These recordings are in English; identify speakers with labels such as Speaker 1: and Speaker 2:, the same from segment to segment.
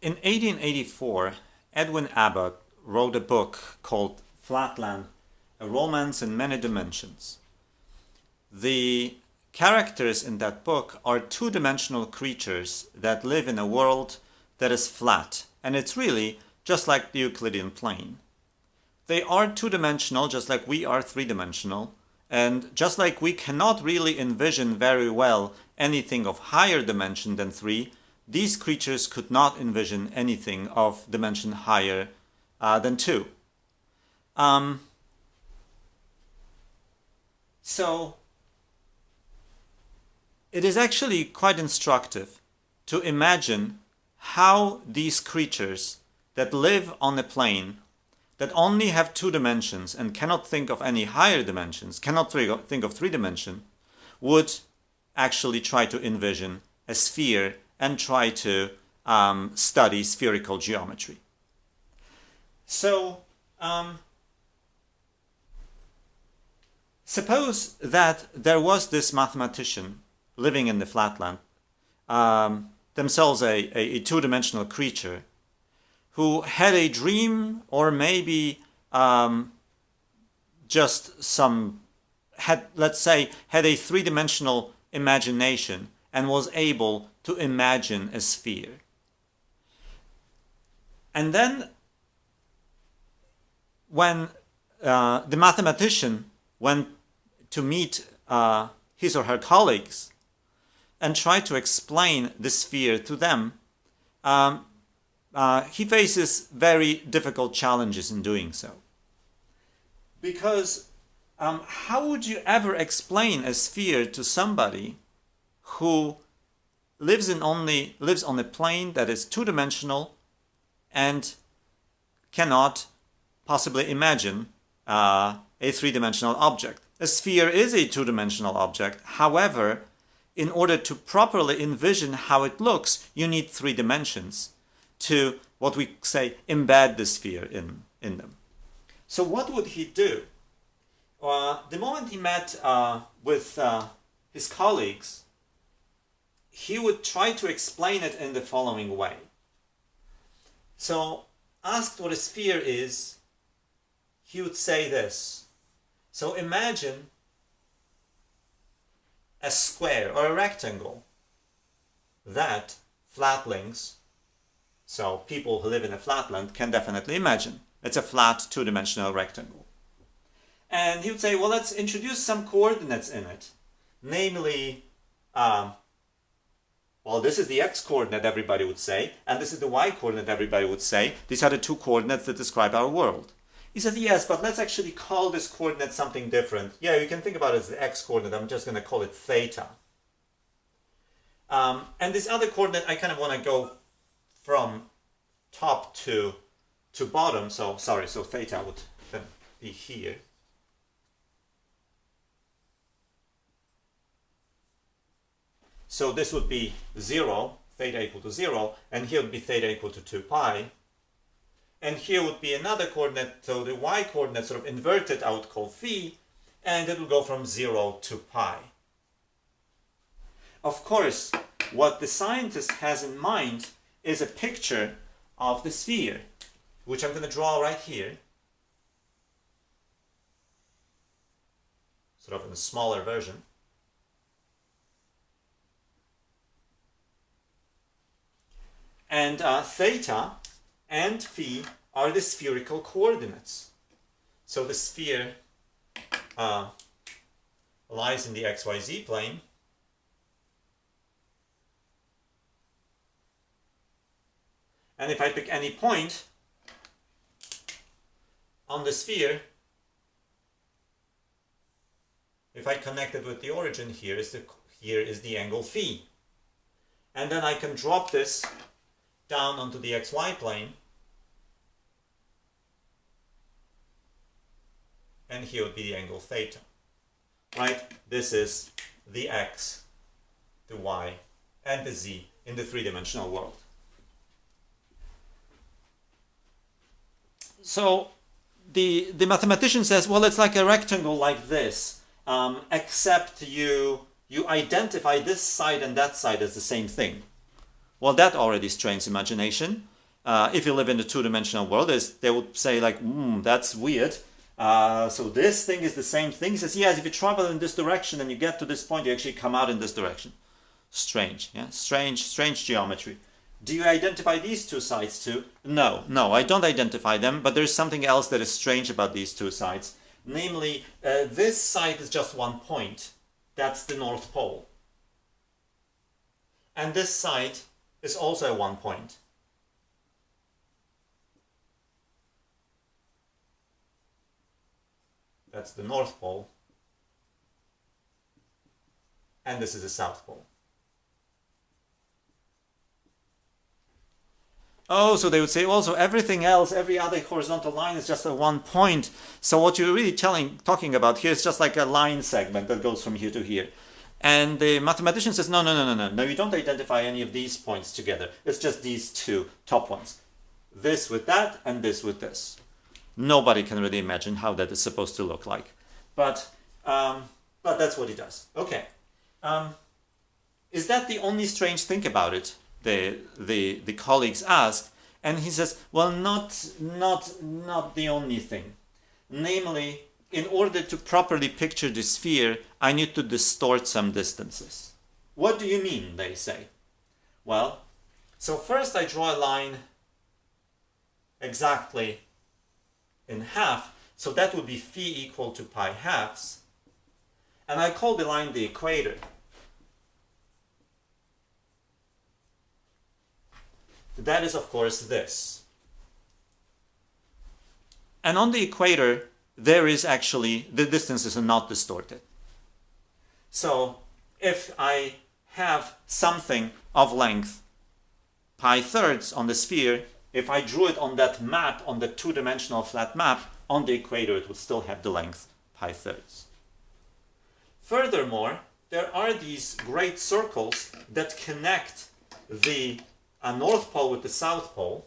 Speaker 1: In 1884, Edwin Abbott wrote a book called Flatland, A Romance in Many Dimensions. The characters in that book are two-dimensional creatures that live in a world that is flat, and it's really just like the Euclidean plane. They are two-dimensional just like we are three-dimensional, and just like we cannot really envision very well anything of higher dimension than 3, these creatures could not envision anything of dimension higher than 2. So it is actually quite instructive to imagine how these creatures that live on a plane that only have 2 dimensions and cannot think of any higher dimensions, cannot think of 3 dimensions, would actually try to envision a sphere and try to study spherical geometry. So, suppose that there was this mathematician living in the Flatland, themselves a two-dimensional creature, who had a dream, or maybe let's say, had a three-dimensional imagination and was able to imagine a sphere. And then when the mathematician went to meet his or her colleagues and tried to explain the sphere to them, he faces very difficult challenges in doing so. Because how would you ever explain a sphere to somebody who lives on a plane that is two-dimensional and cannot possibly imagine a three-dimensional object? A sphere is a two-dimensional object. However, in order to properly envision how it looks, you need 3 dimensions to, what we say, embed the sphere in them. So what would he do? The moment he met with his colleagues, he would try to explain it in the following way. So, asked what a sphere is, he would say this. So imagine a square or a rectangle that flatlings, so people who live in a flatland, can definitely imagine. It's a flat two-dimensional rectangle. And he would say, well, let's introduce some coordinates in it. Namely, well, this is the x-coordinate, everybody would say, and this is the y-coordinate, everybody would say. These are the 2 coordinates that describe our world. He said, yes, but let's actually call this coordinate something different. Yeah, you can think about it as the x-coordinate. I'm just going to call it theta. And this other coordinate, I kind of want to go from top to bottom. So theta would then be here. So this would be 0, theta equal to 0, and here would be theta equal to 2 pi. And here would be another coordinate, so the y-coordinate sort of inverted, I would call phi, and it will go from 0 to pi. Of course, what the scientist has in mind is a picture of the sphere, which I'm going to draw right here, sort of in a smaller version. And theta and phi are the spherical coordinates. So the sphere lies in the xyz plane. And if I pick any point on the sphere, if I connect it with the origin, here is the angle phi. And then I can drop this down onto the xy plane, and here would be the angle theta. Right? This is the x, the y, and the z in the 3-dimensional world. So the mathematician says, well, it's like a rectangle like this, except you identify this side and that side as the same thing. Well, that already strains imagination. if you live in the two-dimensional world, they would say like, that's weird. So this thing is the same thing. He says, yes, if you travel in this direction and you get to this point, you actually come out in this direction. Strange, yeah? Strange geometry. Do you identify these two sides too? No, I don't identify them, but there's something else that is strange about these two sides. Namely, this side is just one point. That's the North Pole. And this side is also one point. That's the North Pole. And this is the South Pole. Oh, so they would say also everything else, every other horizontal line is just a one point. So what you're really talking about here is just like a line segment that goes from here to here. And the mathematician says, no, you don't identify any of these points together. It's just these two top ones. This with that and this with this. Nobody can really imagine how that is supposed to look like. But that's what he does. Okay. Is that the only strange thing about it? The colleagues asked, and he says, well, not the only thing. Namely, in order to properly picture the sphere, I need to distort some distances. What do you mean, they say? Well, so first I draw a line exactly in half, so that would be phi equal to pi halves, and I call the line the equator. That is, of course, this. And on the equator, there is actually, the distances are not distorted. So if I have something of length pi thirds on the sphere, if I drew it on that map, on the two-dimensional flat map, on the equator it would still have the length pi thirds. Furthermore, there are these great circles that connect the North Pole with the South Pole.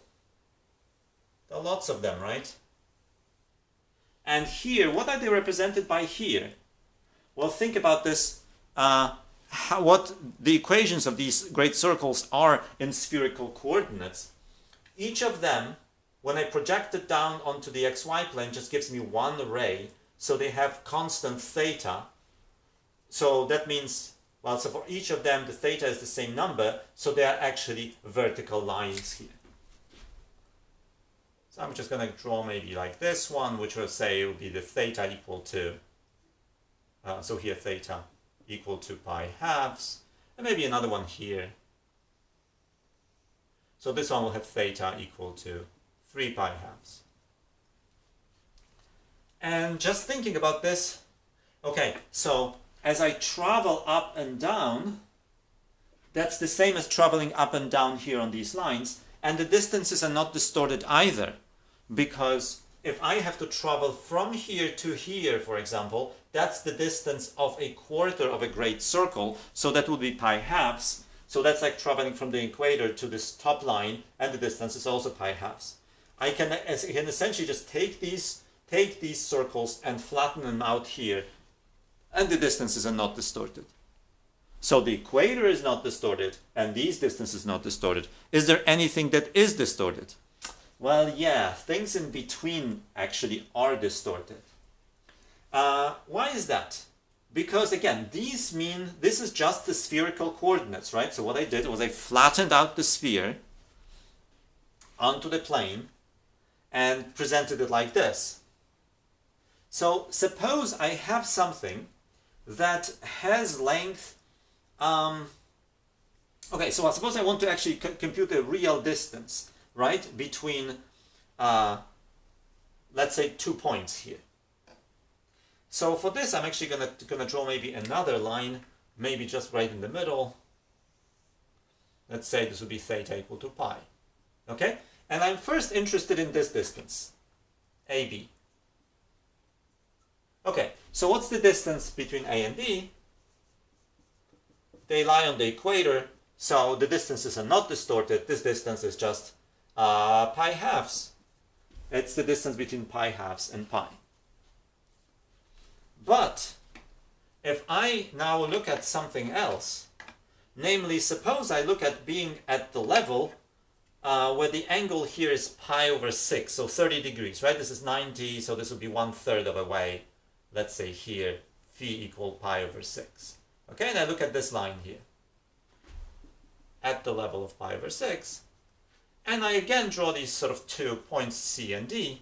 Speaker 1: There are lots of them, right? And here, what are they represented by here? Well, think about this, what the equations of these great circles are in spherical coordinates. Each of them, when I project it down onto the xy plane, just gives me one ray, so they have constant theta. So that means, well, so for each of them, the theta is the same number, so they are actually vertical lines here. So I'm just going to draw maybe like this one, which will say it will be the theta equal to, so here theta equal to pi halves, and maybe another one here. So this one will have theta equal to 3 pi halves. And just thinking about this, okay, so as I travel up and down, that's the same as traveling up and down here on these lines, and the distances are not distorted either, because if I have to travel from here to here, for example, that's the distance of a quarter of a great circle, so that would be pi halves. So that's like traveling from the equator to this top line, and the distance is also pi halves. I can essentially just take these circles and flatten them out here, and the distances are not distorted. So the equator is not distorted, and these distances not distorted. Is there anything that is distorted? Well, yeah, things in between actually are distorted. Why is that? Because again, these mean this is just the spherical coordinates, right? So what I did was I flattened out the sphere onto the plane and presented it like this. So suppose I have something that has length. Okay, so suppose I want to actually compute a real distance, right, between, let's say, 2 points here. So for this, I'm actually gonna draw maybe another line, maybe just right in the middle. Let's say this would be theta equal to pi. Okay, and I'm first interested in this distance, AB. Okay, so what's the distance between A and B? They lie on the equator, so the distances are not distorted. This distance is just pi halves. It's the distance between pi halves and pi. But if I now look at something else, namely, suppose I look at being at the level where the angle here is pi over 6, so 30 degrees, right? This is 90, so this would be 1/3 of a way. Let's say here, phi equal pi over 6. Okay, and I look at this line here at the level of pi over 6. And I again draw these sort of 2 points C and D.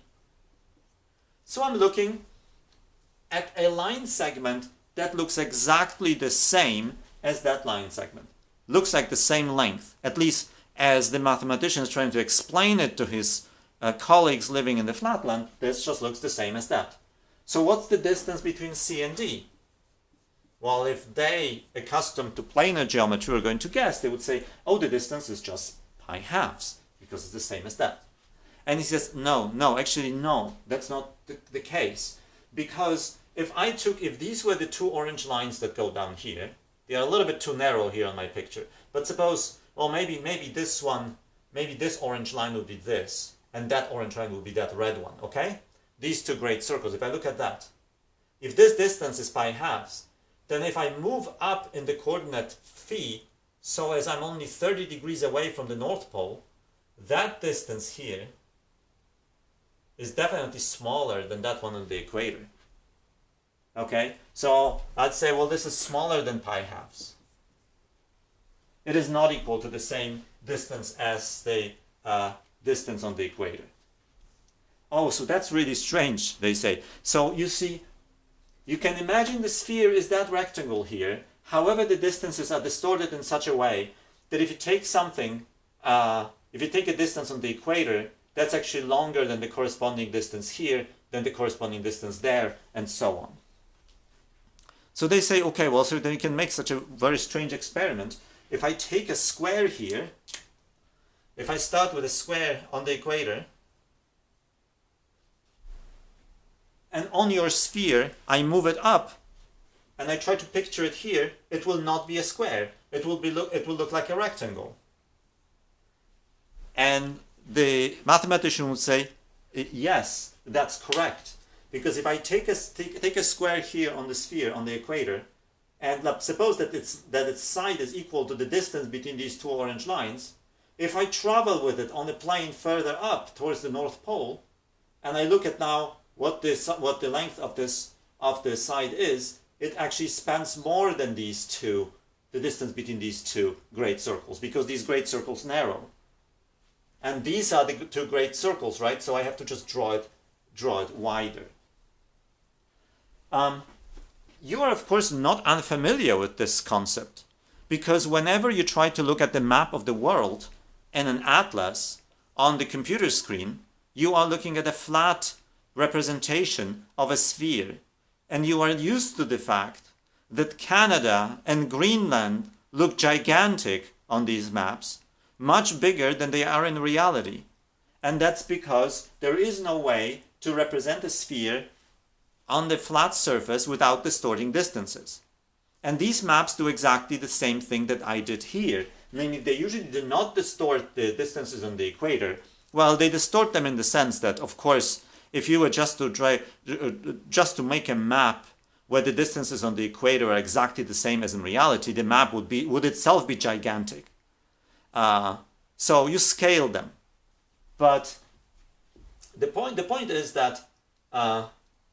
Speaker 1: So I'm looking at a line segment that looks exactly the same as that line segment. Looks like the same length, at least as the mathematician is trying to explain it to his colleagues living in the Flatland. This just looks the same as that. So what's the distance between C and D? Well, if they, accustomed to planar geometry, were going to guess, they would say, oh, the distance is just pi halves, because it's the same as that. And he says, no, actually, no, that's not the case. Because if these were the 2 orange lines that go down here, they are a little bit too narrow here on my picture. But suppose, well, maybe this one, maybe this orange line would be this, and that orange line would be that red one, okay? These 2 great circles, if I look at that, if this distance is pi halves, then if I move up in the coordinate phi, so as I'm only 30 degrees away from the North Pole, that distance here is definitely smaller than that one on the equator. Okay, so I'd say, well, this is smaller than pi halves. It is not equal to the same distance as the distance on the equator. Oh, so that's really strange, they say. So you see, you can imagine the sphere is that rectangle here. However, the distances are distorted in such a way that if you take something, if you take a distance on the equator, that's actually longer than the corresponding distance here, than the corresponding distance there, and so on. So they say, okay, well, so then you can make such a very strange experiment. If I take a square here, if I start with a square on the equator, and on your sphere, I move it up, and I try to picture it here, it will not be a square. It will look like a rectangle. And the mathematician would say, yes, that's correct. Because if I take a square here on the sphere, on the equator, and suppose that its side is equal to the distance between these 2 orange lines, if I travel with it on a plane further up towards the North Pole, and I look at now what the length of the side is, it actually spans more than the distance between these 2 great circles, because these great circles narrow. And these are the 2 great circles, right? So I have to just draw it wider. You are, of course, not unfamiliar with this concept, because whenever you try to look at the map of the world in an atlas on the computer screen, you are looking at a flat representation of a sphere, and you are used to the fact that Canada and Greenland look gigantic on these maps, much bigger than they are in reality. And that's because there is no way to represent a sphere on the flat surface without distorting distances. And these maps do exactly the same thing that I did here. Namely, they usually do not distort the distances on the equator. Well, they distort them in the sense that, of course, if you were just to make a map where the distances on the equator are exactly the same as in reality, the map would itself be gigantic. So you scale them. But the point is that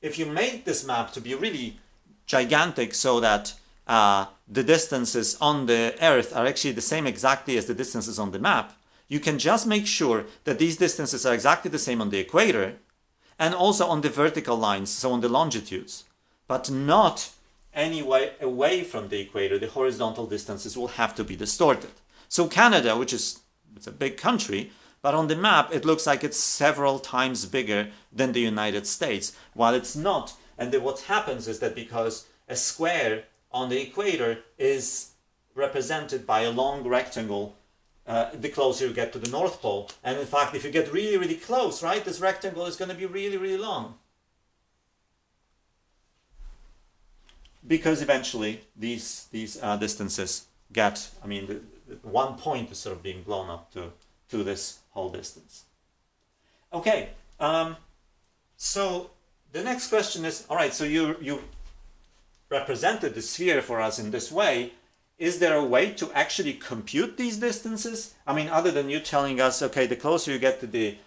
Speaker 1: if you make this map to be really gigantic so that the distances on the Earth are actually the same exactly as the distances on the map, you can just make sure that these distances are exactly the same on the equator and also on the vertical lines, so on the longitudes, but not any way away from the equator. The horizontal distances will have to be distorted. So Canada, it's a big country, but on the map it looks like it's several times bigger than the United States, while it's not. And then what happens is that because a square on the equator is represented by a long rectangle, the closer you get to the North Pole. And in fact, if you get really, really close, right, this rectangle is going to be really, really long. Because eventually these distances get, the one point is sort of being blown up to this whole distance. Okay, so the next question is, all right, so you represented the sphere for us in this way. is there a way to actually compute these distances? I mean, other than you telling us, okay, the closer you get to the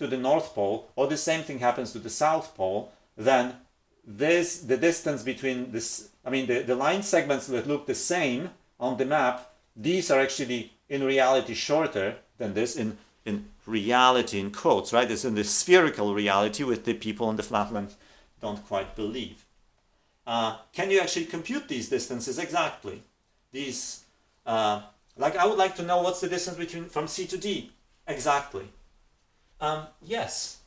Speaker 1: North Pole, or the same thing happens to the South Pole, then the distance between this, I mean, the line segments that look the same on the map, these are actually in reality shorter than this in reality, in quotes, right? It's in the spherical reality, which the people on the flatland don't quite believe. Can you actually compute these distances exactly? These, like I would like to know what's the distance between from C to D exactly. Yes,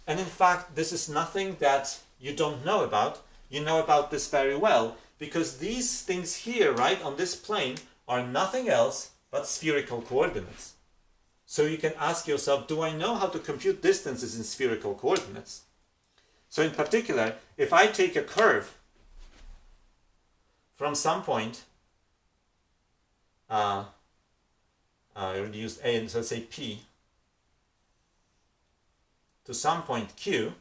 Speaker 1: and in fact this is nothing that you don't know about. You know about this very well, because these things here, right, on this plane are nothing else but spherical coordinates. So you can ask yourself, do I know how to compute distances in spherical coordinates? So in particular, if I take a curve from some point, I already used A, and so let's say P, to some point Q,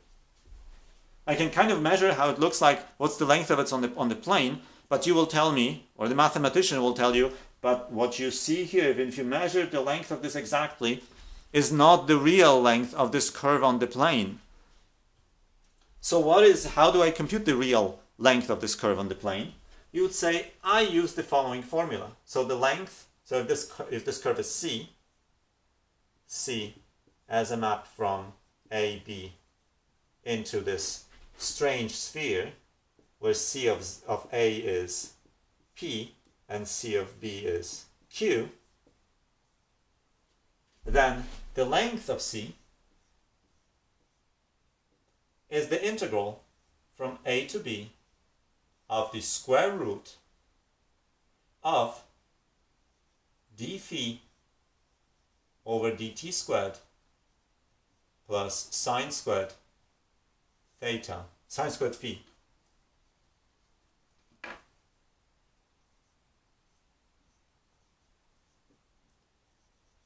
Speaker 1: I can kind of measure how it looks like, what's the length of it on the plane, but you will tell me, or the mathematician will tell you, but what you see here, if you measure the length of this exactly, is not the real length of this curve on the plane. So how do I compute the real length of this curve on the plane? You would say, I use the following formula. So the length, so if this curve is C as a map from A, B into this strange sphere, where C of A is P and C of B is Q, then the length of C is the integral from A to B of the square root of d phi over dt squared plus sine squared theta, sine squared phi.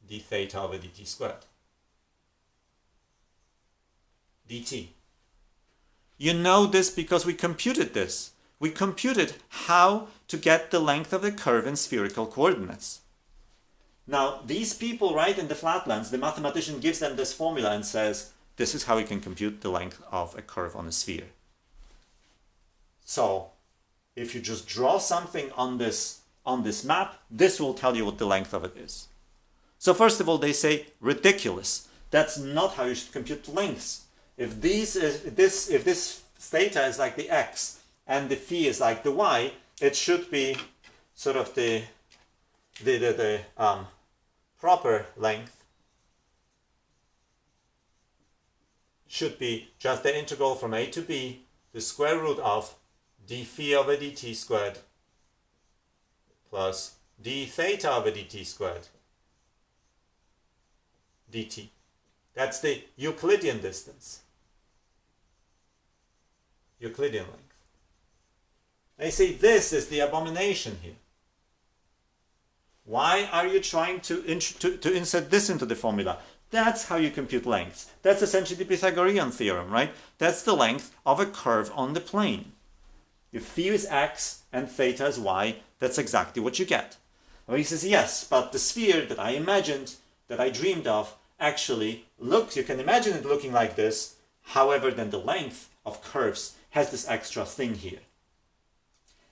Speaker 1: D theta over dt squared. dt. You know this because we computed this. We computed how to get the length of the curve in spherical coordinates. Now, these people, right, in the flatlands, the mathematician gives them this formula and says, this is how we can compute the length of a curve on a sphere. So, if you just draw something on this map, this will tell you what the length of it is. So first of all, they say, ridiculous. That's not how you should compute lengths. If this theta is like the x and the phi is like the y, it should be sort of the proper length should be just the integral from a to b, the square root of d phi over dt squared plus d theta over dt squared dt. That's the Euclidean distance, Euclidean length. They say this is the abomination here. Why are you trying to insert this into the formula? That's how you compute lengths. That's essentially the Pythagorean theorem, right? That's the length of a curve on the plane. If phi is x and theta is y, that's exactly what you get. Well, he says, yes, but the sphere that I imagined, that I dreamed of, actually looks, you can imagine it looking like this. However, then the length of curves has this extra thing here.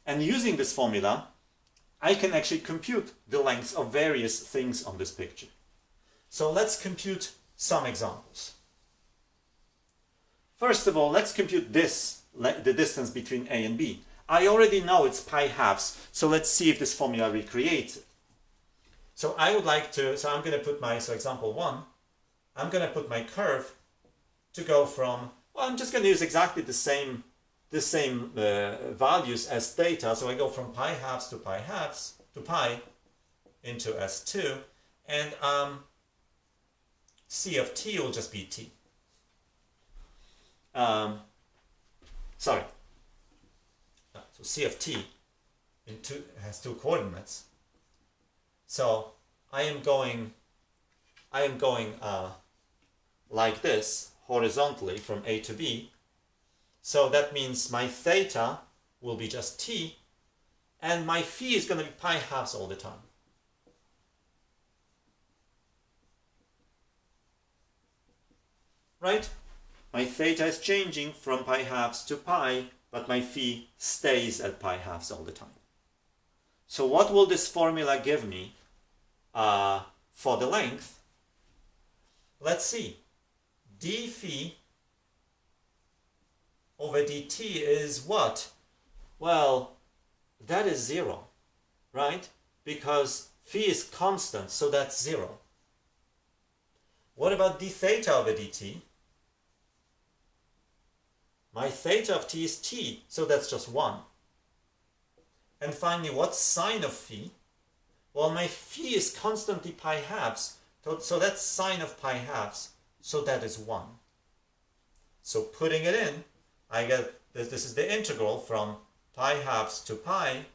Speaker 1: And using this formula, I can actually compute the lengths of various things on this picture. So let's compute some examples. First of all, let's compute this, the distance between A and B. I already know it's pi halves, so let's see if this formula recreates it. So I would like to, so I'm going to put so example 1, I'm going to put my curve to go from, well, I'm just going to use exactly the same values as theta. So I go from pi halves to pi halves to pi into S2, and C of t will just be t. So C of t has two coordinates. So I am going like this horizontally from A to B. So that means my theta will be just t, and my phi is going to be pi halves all the time. Right? My theta is changing from pi halves to pi, but my phi stays at pi halves all the time. So what will this formula give me for the length? Let's see. D phi over dt is what? Well, that is 0, right? Because phi is constant, so that's 0. What about d theta over dt? My theta of t is t, so that's just 1. And finally, what's sine of phi? Well, my phi is constantly pi halves, so that's sine of pi halves, so that is 1. So putting it in, I get this is the integral from pi halves to pi.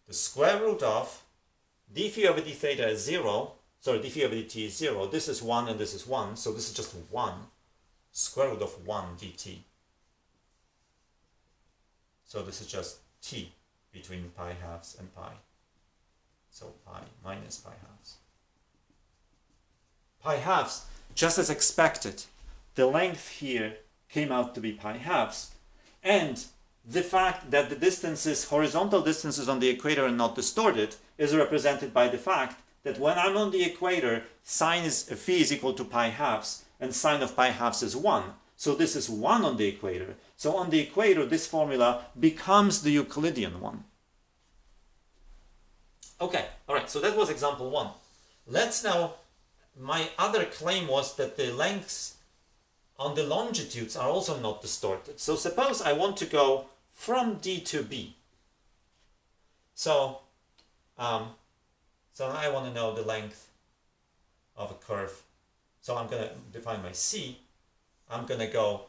Speaker 1: The square root of d phi over d theta is 0. Sorry, d phi over dt is 0. This is 1 and this is 1, so this is just 1. Square root of 1 dt. So this is just t between pi halves and pi. So pi minus pi halves. Pi halves, just as expected, the length here came out to be pi halves. And the fact that the distances, horizontal distances on the equator are not distorted is represented by the fact that when I'm on the equator, phi is equal to pi halves, and sine of pi halves is 1. So this is 1 on the equator. So on the equator, this formula becomes the Euclidean one. Okay, all right, so that was example 1. Let's now, my other claim was that the lengths on the longitudes are also not distorted. So suppose I want to go from D to B. So now I want to know the length of a curve. So I'm going to define my C. I'm going to go,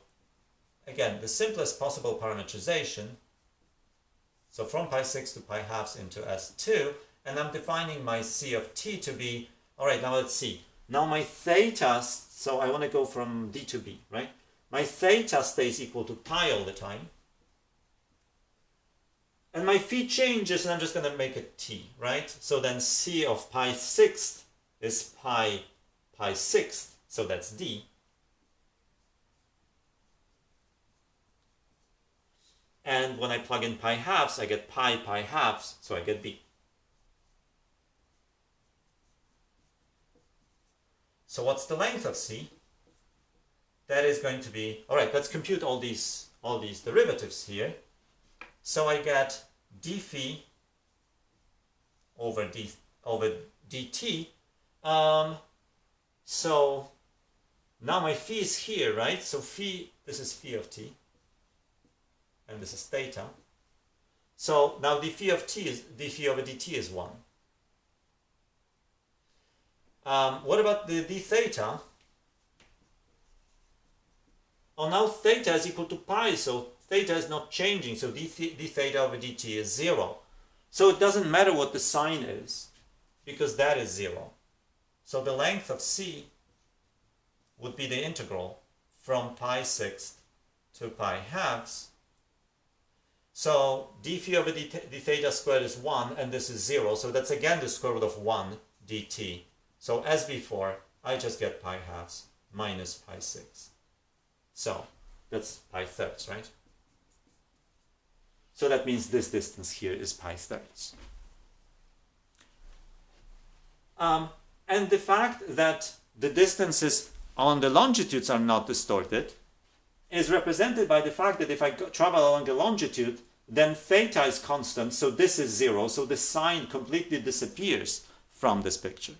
Speaker 1: again, the simplest possible parametrization. So from pi 6 to pi halves into S2. And I'm defining my C of t to be, all right, now let's see. Now my theta, so I want to go from D to B, right? My theta stays equal to pi all the time. And my phi changes, and I'm just going to make it t, right? So then C of pi sixth is pi sixth, so that's D. And when I plug in pi halves, I get pi halves, so I get B. So what's the length of C? That is going to be, all right, let's compute all these derivatives here. So I get d phi over dt. So now my phi is here, right? So phi, this is phi of t, and this is theta. So now d phi of t is d phi over dt is 1. What about the d theta? Oh, now theta is equal to pi, so theta is not changing, so d theta over dt is 0. So it doesn't matter what the sign is, because that is 0. So the length of C would be the integral from pi sixth to pi halves. So d phi over d theta squared is 1, and this is 0, so that's again the square root of 1 dt. So as before, I just get pi halves minus pi sixths. So that's pi thirds, right? So that means this distance here is pi thirds. And the fact that the distances on the longitudes are not distorted is represented by the fact that if I travel along the longitude, then theta is constant, so this is 0, so the sign completely disappears from this picture.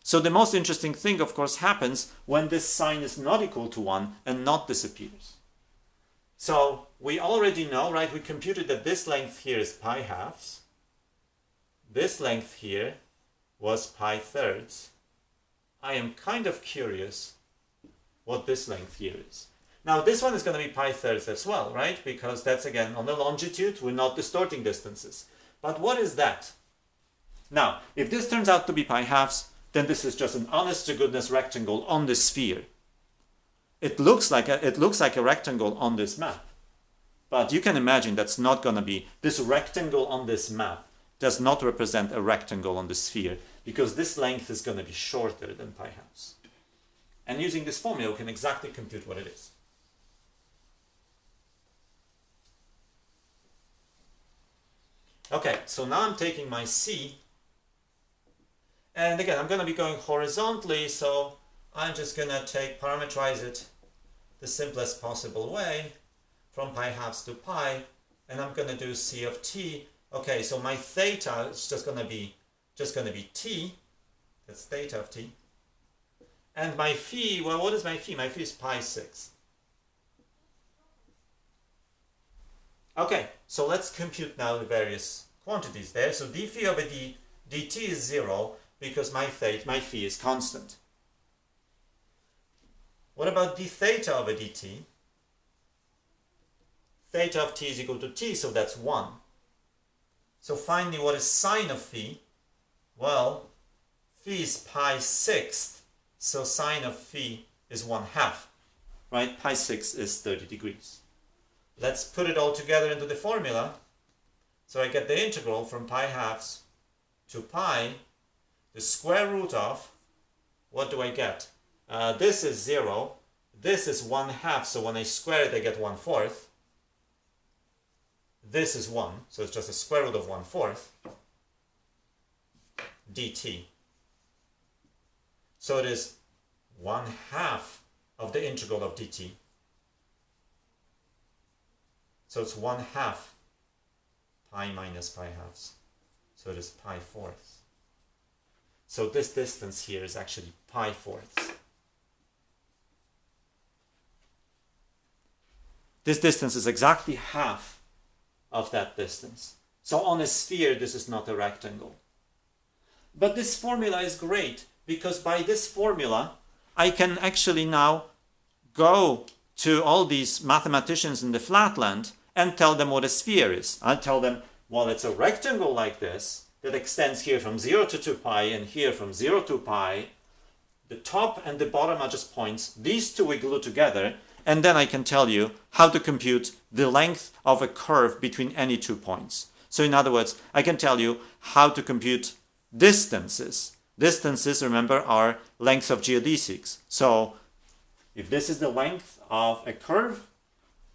Speaker 1: So the most interesting thing, of course, happens when this sign is not equal to 1 and not disappears. So we already know, right, we computed that this length here is pi halves. This length here was pi thirds. I am kind of curious what this length here is. Now this one is going to be pi thirds as well, right? Because that's again on the longitude, we're not distorting distances. But what is that? Now, if this turns out to be pi halves, then this is just an honest-to-goodness rectangle on the sphere. It looks like a rectangle on this map. But you can imagine that's not going to be, this rectangle on this map does not represent a rectangle on the sphere, because this length is going to be shorter than pi halves. And using this formula, we can exactly compute what it is. Okay, so now I'm taking my C, and again, I'm going to be going horizontally, so I'm just going to parameterize it the simplest possible way, from pi halves to pi, and I'm going to do C of t. Okay, so my theta is just going to be t, that's theta of t. And my phi, well, what is my phi? My phi is pi 6. Okay, so let's compute now the various quantities there. So d phi over dt is 0 because my phi is constant. What about d theta over dt? Theta of t is equal to t, so that's 1. So finally, what is sine of phi? Well, phi is pi 6th, so sine of phi is 1/2, right? Pi 6 is 30 degrees. Let's put it all together into the formula. So I get the integral from pi halves to pi, the square root of, what do I get? This is 0, this is 1/2, so when I square it I get 1/4. This is 1, so it's just a square root of 1/4 dt. So it is 1/2 of the integral of dt. So it's 1/2 pi minus pi halves. So it is pi 4ths. So this distance here is actually pi 4ths. This distance is exactly half of that distance. So on a sphere, this is not a rectangle. But this formula is great, because by this formula, I can actually now go to all these mathematicians in the Flatland and tell them what a sphere is. I'll tell them, well, it's a rectangle like this that extends here from 0 to 2 pi and here from 0 to pi. The top and the bottom are just points. These two we glue together, and then I can tell you how to compute the length of a curve between any 2 points. So in other words, I can tell you how to compute distances. Distances, remember, are lengths of geodesics. So if this is the length of a curve,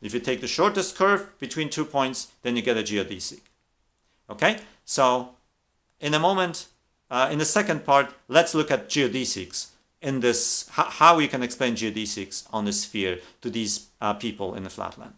Speaker 1: if you take the shortest curve between 2 points, then you get a geodesic. Okay, so in a moment, in the second part, let's look at geodesics in this, how we can explain geodesics on the sphere to these people in the Flatland.